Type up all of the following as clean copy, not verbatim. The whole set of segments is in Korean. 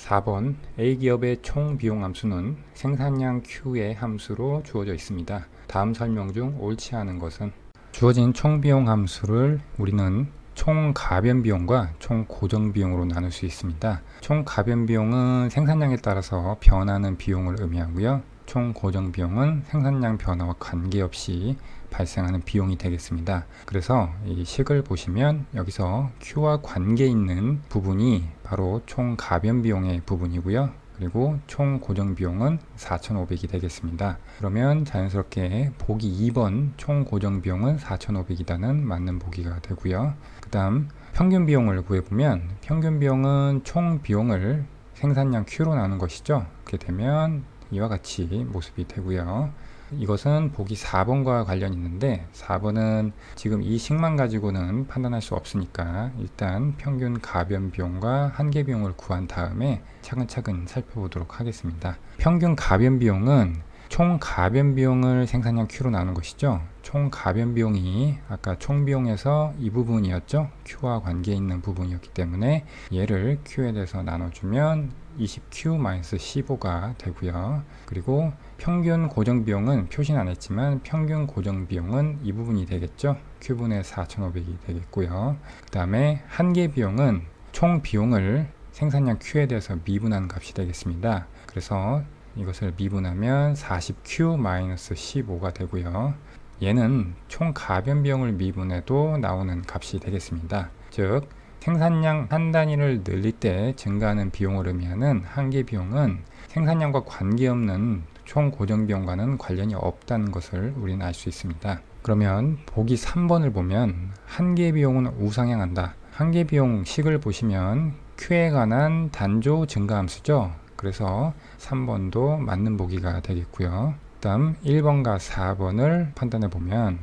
4번 A기업의 총 비용 함수는 생산량 Q의 함수로 주어져 있습니다. 다음 설명 중 옳지 않은 것은 주어진 총 비용 함수를 우리는 총 가변 비용과 총 고정 비용으로 나눌 수 있습니다. 총 가변 비용은 생산량에 따라서 변하는 비용을 의미하고요. 총 고정 비용은 생산량 변화와 관계없이 발생하는 비용이 되겠습니다. 그래서 이 식을 보시면 여기서 Q와 관계 있는 부분이 바로 총 가변 비용의 부분이고요. 그리고 총 고정 비용은 4,500이 되겠습니다. 그러면 자연스럽게 보기 2번 총 고정 비용은 4,500이라는 맞는 보기가 되고요. 그 다음 평균 비용을 구해보면 평균 비용은 총 비용을 생산량 Q로 나눈 것이죠. 그렇게 되면 이와 같이 모습이 되고요. 이것은 보기 4번과 관련이 있는데 4번은 지금 이 식만 가지고는 판단할 수 없으니까 일단 평균 가변 비용과 한계 비용을 구한 다음에 차근차근 살펴보도록 하겠습니다. 평균 가변 비용은 총 가변 비용을 생산량 Q로 나눈 것이죠. 총 가변 비용이 아까 총 비용에서 이 부분이었죠. Q와 관계 있는 부분이었기 때문에 얘를 Q에 대해서 나눠주면 20Q-15가 되고요. 그리고 평균 고정 비용은 표시는 안 했지만 평균 고정 비용은 이 부분이 되겠죠. Q분의 4,500이 되겠고요. 그 다음에 한계 비용은 총 비용을 생산량 Q에 대해서 미분한 값이 되겠습니다. 그래서 이것을 미분하면 40Q-15가 되고요. 얘는 총 가변 비용을 미분해도 나오는 값이 되겠습니다. 즉 생산량 한 단위를 늘릴 때 증가하는 비용을 의미하는 한계 비용은 생산량과 관계없는 총 고정 비용과는 관련이 없다는 것을 우리는 알 수 있습니다. 그러면 보기 3번을 보면 한계 비용은 우상향한다. 한계 비용 식을 보시면 Q에 관한 단조 증가 함수죠. 그래서 3번도 맞는 보기가 되겠고요. 다음 1번과 4번을 판단해 보면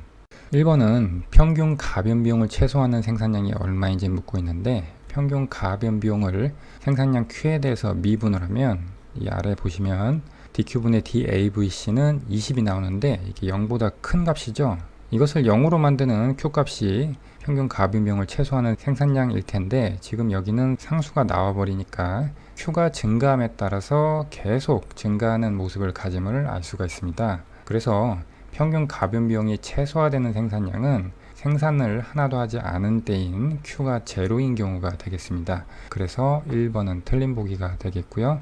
1번은 평균 가변 비용을 최소화하는 생산량이 얼마인지 묻고 있는데 평균 가변 비용을 생산량 Q에 대해서 미분을 하면 이 아래 보시면 DQ분의 DAVC는 20이 나오는데 이게 0보다 큰 값이죠. 이것을 0으로 만드는 Q값이 평균 가변 비용을 최소화하는 생산량일 텐데 지금 여기는 상수가 나와버리니까 Q가 증가함에 따라서 계속 증가하는 모습을 가짐을 알 수가 있습니다. 그래서 평균 가변 비용이 최소화되는 생산량은 생산을 하나도 하지 않은 때인 Q가 제로인 경우가 되겠습니다. 그래서 1번은 틀린 보기가 되겠고요.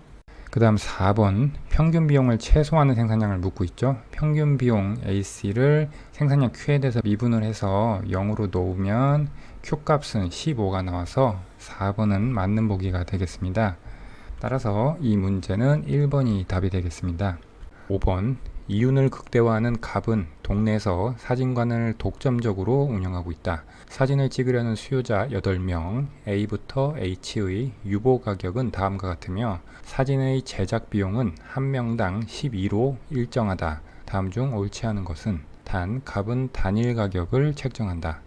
그 다음 4번 평균 비용을 최소화하는 생산량을 묻고 있죠. 평균 비용 AC를 생산량 Q에 대해서 미분을 해서 0으로 놓으면 Q값은 15가 나와서 4번은 맞는 보기가 되겠습니다. 따라서 이 문제는 1번이 답이 되겠습니다. 5번 이윤을 극대화하는 갑은 동네에서 사진관을 독점적으로 운영하고 있다. 사진을 찍으려는 수요자 8명, A부터 H의 유보 가격은 다음과 같으며 사진의 제작 비용은 한 명당 12로 일정하다. 다음 중 옳지 않은 것은 단 갑은 단일 가격을 책정한다.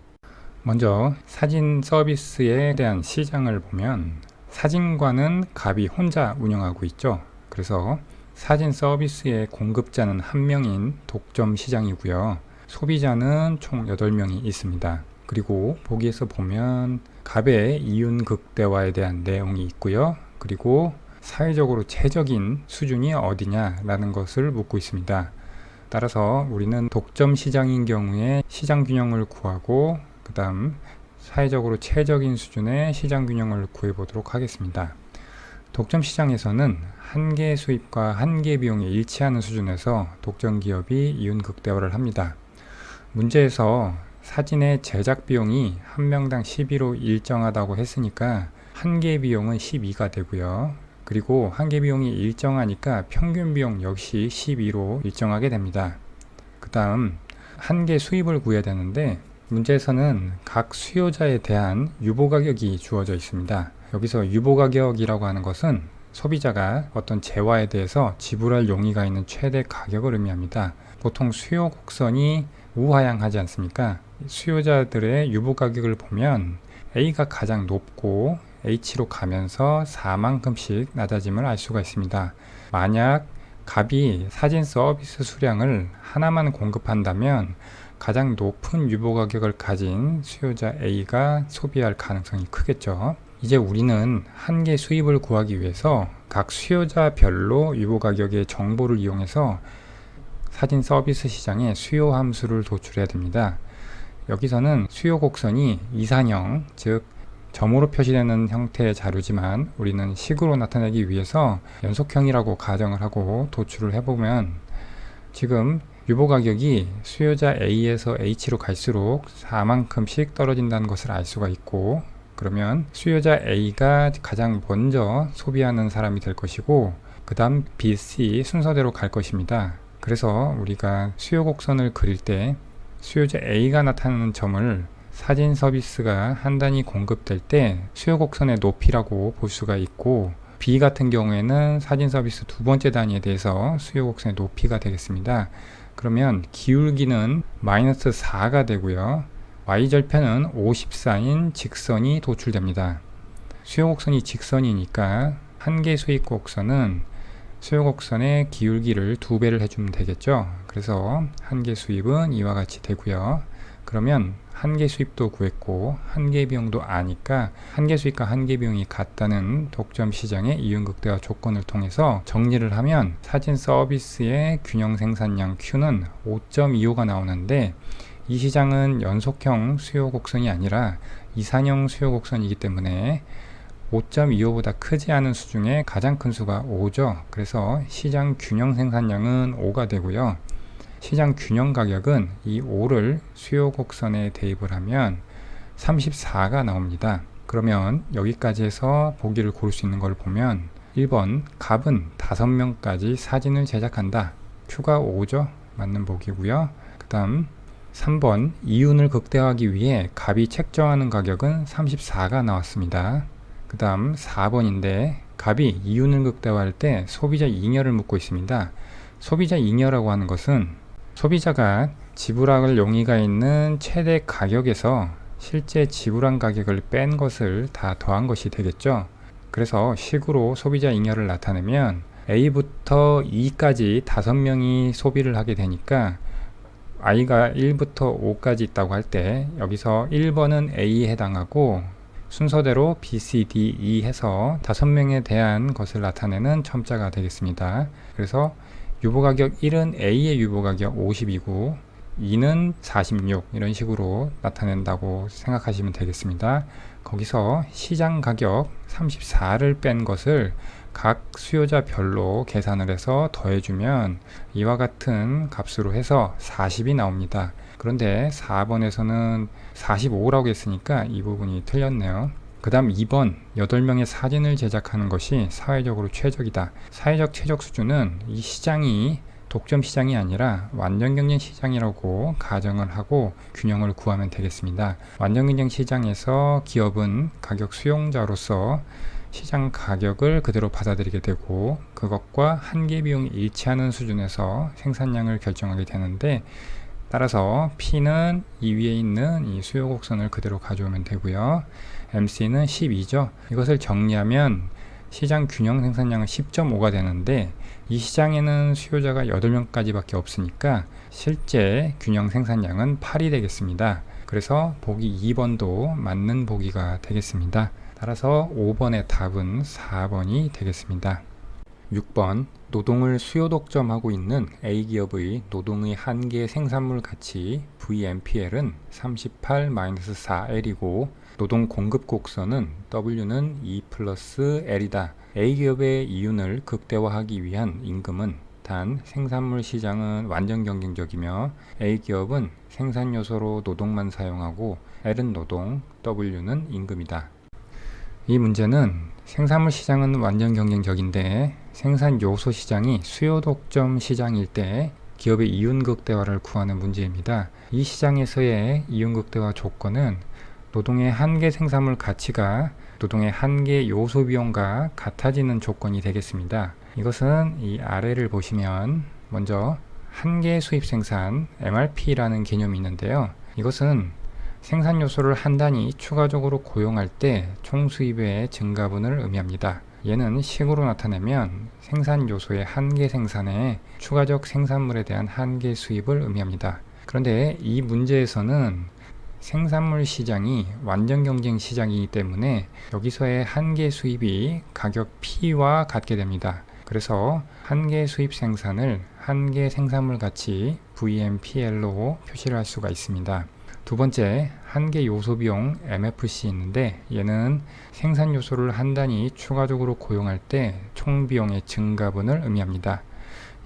먼저 사진 서비스에 대한 시장을 보면 사진관은 갑이 혼자 운영하고 있죠. 그래서 사진 서비스의 공급자는 한 명인 독점 시장이고요. 소비자는 총 8명이 있습니다. 그리고 보기에서 보면 갑의 이윤 극대화에 대한 내용이 있고요. 그리고 사회적으로 최적인 수준이 어디냐라는 것을 묻고 있습니다. 따라서 우리는 독점 시장인 경우에 시장 균형을 구하고 그 다음 사회적으로 최적인 수준의 시장 균형을 구해보도록 하겠습니다. 독점 시장에서는 한계 수입과 한계 비용이 일치하는 수준에서 독점 기업이 이윤 극대화를 합니다. 문제에서 사진의 제작 비용이 한 명당 12로 일정하다고 했으니까 한계 비용은 12가 되고요. 그리고 한계 비용이 일정하니까 평균 비용 역시 12로 일정하게 됩니다. 그 다음 한계 수입을 구해야 되는데 문제에서는 각 수요자에 대한 유보 가격이 주어져 있습니다. 여기서 유보 가격이라고 하는 것은 소비자가 어떤 재화에 대해서 지불할 용의가 있는 최대 가격을 의미합니다. 보통 수요 곡선이 우하향하지 않습니까? 수요자들의 유보 가격을 보면 A가 가장 높고 H로 가면서 4만큼씩 낮아짐을 알 수가 있습니다. 만약 갑이 사진 서비스 수량을 하나만 공급한다면 가장 높은 유보 가격을 가진 수요자 A가 소비할 가능성이 크겠죠. 이제 우리는 한계 수입을 구하기 위해서 각 수요자별로 유보 가격의 정보를 이용해서 사진 서비스 시장에 수요 함수를 도출해야 됩니다. 여기서는 수요 곡선이 이산형, 즉 점으로 표시되는 형태의 자료지만 우리는 식으로 나타내기 위해서 연속형이라고 가정을 하고 도출을 해보면 지금 유보 가격이 수요자 A에서 H로 갈수록 4만큼씩 떨어진다는 것을 알 수가 있고, 그러면 수요자 A가 가장 먼저 소비하는 사람이 될 것이고 그 다음 B, C 순서대로 갈 것입니다. 그래서 우리가 수요 곡선을 그릴 때 수요자 A가 나타나는 점을 사진 서비스가 한 단위 공급될 때 수요 곡선의 높이라고 볼 수가 있고, B 같은 경우에는 사진 서비스 두 번째 단위에 대해서 수요 곡선의 높이가 되겠습니다. 그러면 기울기는 마이너스 4가 되고요. Y절편은 54인 직선이 도출됩니다. 수요 곡선이 직선이니까 한계 수익 곡선은 수요 곡선의 기울기를 2배를 해주면 되겠죠. 그래서 한계 수입은 이와 같이 되고요. 그러면 한계 수입도 구했고 한계 비용도 아니까 한계 수입과 한계 비용이 같다는 독점 시장의 이윤극대화 조건을 통해서 정리를 하면 사진 서비스의 균형 생산량 Q는 5.25가 나오는데, 이 시장은 연속형 수요 곡선이 아니라 이산형 수요 곡선이기 때문에 5.25보다 크지 않은 수 중에 가장 큰 수가 5죠. 그래서 시장 균형 생산량은 5가 되고요. 시장 균형 가격은 이 5를 수요 곡선에 대입을 하면 34가 나옵니다. 그러면 여기까지 해서 보기를 고를 수 있는 걸 보면 1번 갑은 5명까지 사진을 제작한다. Q가 5죠. 맞는 보기고요. 그 다음 3번 이윤을 극대화하기 위해 갑이 책정하는 가격은 34가 나왔습니다. 그 다음 4번인데 갑이 이윤을 극대화할 때 소비자 잉여를 묻고 있습니다. 소비자 잉여라고 하는 것은 소비자가 지불할 용의가 있는 최대 가격에서 실제 지불한 가격을 뺀 것을 다 더한 것이 되겠죠. 그래서 식으로 소비자 잉여를 나타내면 A부터 E까지 5명이 소비를 하게 되니까 I가 1부터 5까지 있다고 할 때 여기서 1번은 A에 해당하고 순서대로 B, C, D, E 해서 5명에 대한 것을 나타내는 첨자가 되겠습니다. 그래서 유보가격 1은 A의 유보가격 50이고 2는 46 이런 식으로 나타낸다고 생각하시면 되겠습니다. 거기서 시장 가격 34를 뺀 것을 각 수요자별로 계산을 해서 더해주면 이와 같은 값으로 해서 40이 나옵니다. 그런데 4번에서는 45라고 했으니까 이 부분이 틀렸네요. 그 다음 2번 8명의 사진을 제작하는 것이 사회적으로 최적이다. 사회적 최적 수준은 이 시장이 독점 시장이 아니라 완전 경쟁 시장이라고 가정을 하고 균형을 구하면 되겠습니다. 완전 경쟁 시장에서 기업은 가격 수용자로서 시장 가격을 그대로 받아들이게 되고 그것과 한계 비용이 일치하는 수준에서 생산량을 결정하게 되는데, 따라서 P는 이 위에 있는 이 수요 곡선을 그대로 가져오면 되고요. MC는 12죠. 이것을 정리하면 시장 균형 생산량은 10.5가 되는데 이 시장에는 수요자가 8명까지 밖에 없으니까 실제 균형 생산량은 8이 되겠습니다. 그래서 보기 2번도 맞는 보기가 되겠습니다. 따라서 5번의 답은 4번이 되겠습니다. 6번 노동을 수요 독점하고 있는 A기업의 노동의 한계 생산물 가치 VMPL은 38-4L이고 노동 공급 곡선은 W는 2 플러스 L이다. A기업의 이윤을 극대화하기 위한 임금은 단 생산물 시장은 완전 경쟁적이며 A기업은 생산 요소로 노동만 사용하고 L은 노동, W는 임금이다. 이 문제는 생산물 시장은 완전 경쟁적인데 생산 요소 시장이 수요 독점 시장일 때 기업의 이윤 극대화를 구하는 문제입니다. 이 시장에서의 이윤 극대화 조건은 노동의 한계 생산물 가치가 노동의 한계 요소 비용과 같아지는 조건이 되겠습니다. 이것은 이 아래를 보시면 먼저 한계 수입 생산 MRP라는 개념이 있는데요. 이것은 생산 요소를 한 단위 추가적으로 고용할 때 총 수입의 증가분을 의미합니다. 얘는 식으로 나타내면 생산 요소의 한계 생산에 추가적 생산물에 대한 한계 수입을 의미합니다. 그런데 이 문제에서는 생산물 시장이 완전 경쟁 시장이기 때문에 여기서의 한계 수입이 가격 P와 같게 됩니다. 그래서 한계 수입 생산을 한계 생산물 가치 VMPL로 표시를 할 수가 있습니다. 두 번째, 한계 요소 비용 MFC 있는데 얘는 생산 요소를 한 단위 추가적으로 고용할 때 총 비용의 증가분을 의미합니다.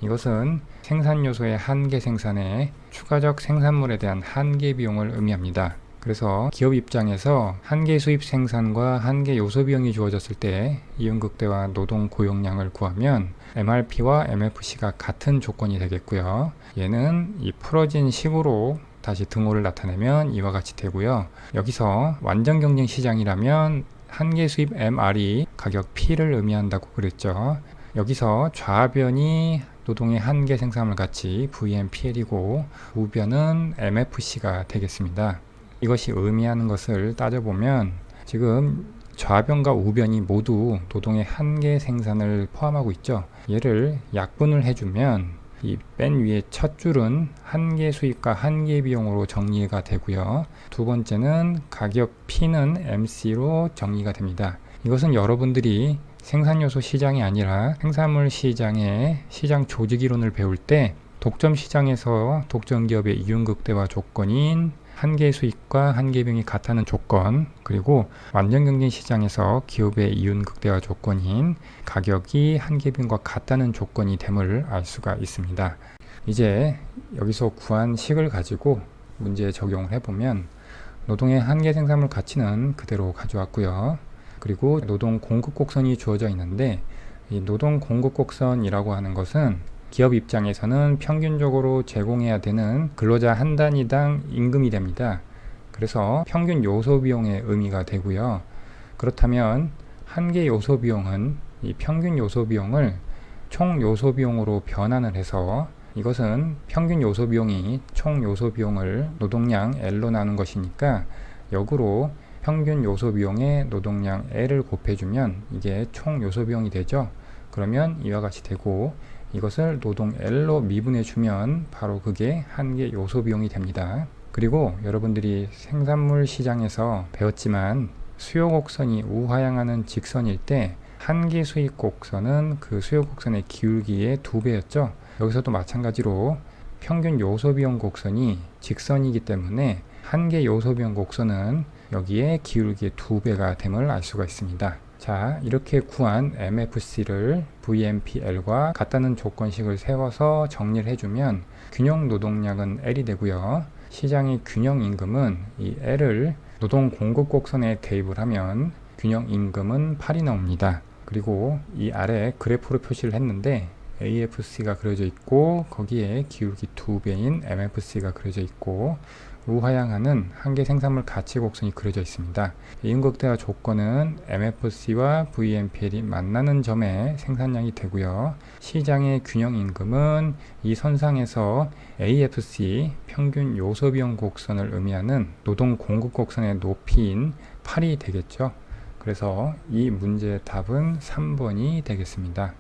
이것은 생산 요소의 한계 생산에 추가적 생산물에 대한 한계 비용을 의미합니다. 그래서 기업 입장에서 한계 수입 생산과 한계 요소 비용이 주어졌을 때 이윤극대와 노동 고용량을 구하면 MRP와 MFC가 같은 조건이 되겠고요. 얘는 이 풀어진 식으로 다시 등호를 나타내면 이와 같이 되고요. 여기서 완전 경쟁 시장이라면 한계 수입 MR이 가격 P를 의미한다고 그랬죠. 여기서 좌변이 노동의 한계 생산물 가치 VMPL이고 우변은 MFC가 되겠습니다. 이것이 의미하는 것을 따져보면 지금 좌변과 우변이 모두 노동의 한계 생산을 포함하고 있죠. 얘를 약분을 해주면 이 맨 위에 첫 줄은 한계 수입과 한계 비용으로 정리가 되고요. 두 번째는 가격 P는 MC로 정리가 됩니다. 이것은 여러분들이 생산요소 시장이 아니라 생산물 시장의 시장 조직 이론을 배울 때 독점 시장에서 독점 기업의 이윤극대화 조건인 한계 수익과 한계 비용이 같다는 조건, 그리고 완전 경쟁 시장에서 기업의 이윤극대화 조건인 가격이 한계 비용과 같다는 조건이 됨을 알 수가 있습니다. 이제 여기서 구한 식을 가지고 문제에 적용을 해보면 노동의 한계 생산물 가치는 그대로 가져왔고요. 그리고 노동 공급 곡선이 주어져 있는데 이 노동 공급 곡선이라고 하는 것은 기업 입장에서는 평균적으로 제공해야 되는 근로자 한 단위당 임금이 됩니다. 그래서 평균 요소 비용의 의미가 되고요. 그렇다면 한계 요소 비용은 이 평균 요소 비용을 총 요소 비용으로 변환을 해서 이것은 평균 요소 비용이 총 요소 비용을 노동량 L로 나눈 것이니까 역으로 평균 요소 비용에 노동량 L을 곱해주면 이게 총 요소 비용이 되죠. 그러면 이와 같이 되고 이것을 노동 L로 미분해주면 바로 그게 한계 요소 비용이 됩니다. 그리고 여러분들이 생산물 시장에서 배웠지만 수요 곡선이 우하향하는 직선일 때 한계 수익 곡선은 그 수요 곡선의 기울기의 2배였죠. 여기서도 마찬가지로 평균 요소 비용 곡선이 직선이기 때문에 한계 요소 비용 곡선은 여기에 기울기의 2배가 됨을 알 수가 있습니다. 자, 이렇게 구한 MFC를 VMPL과 같다는 조건식을 세워서 정리를 해주면 균형 노동량은 L이 되고요. 시장의 균형 임금은 이 L을 노동 공급 곡선에 대입을 하면 균형 임금은 8이 나옵니다. 그리고 이 아래 그래프로 표시를 했는데 AFC가 그려져 있고 거기에 기울기 2배인 MFC가 그려져 있고 우하향하는 한계 생산물 가치 곡선이 그려져 있습니다. 이윤극대화 조건은 MFC와 VMPL이 만나는 점에 생산량이 되고요. 시장의 균형 임금은 이 선상에서 AFC 평균 요소 비용 곡선을 의미하는 노동 공급 곡선의 높이인 8이 되겠죠. 그래서 이 문제의 답은 3번이 되겠습니다.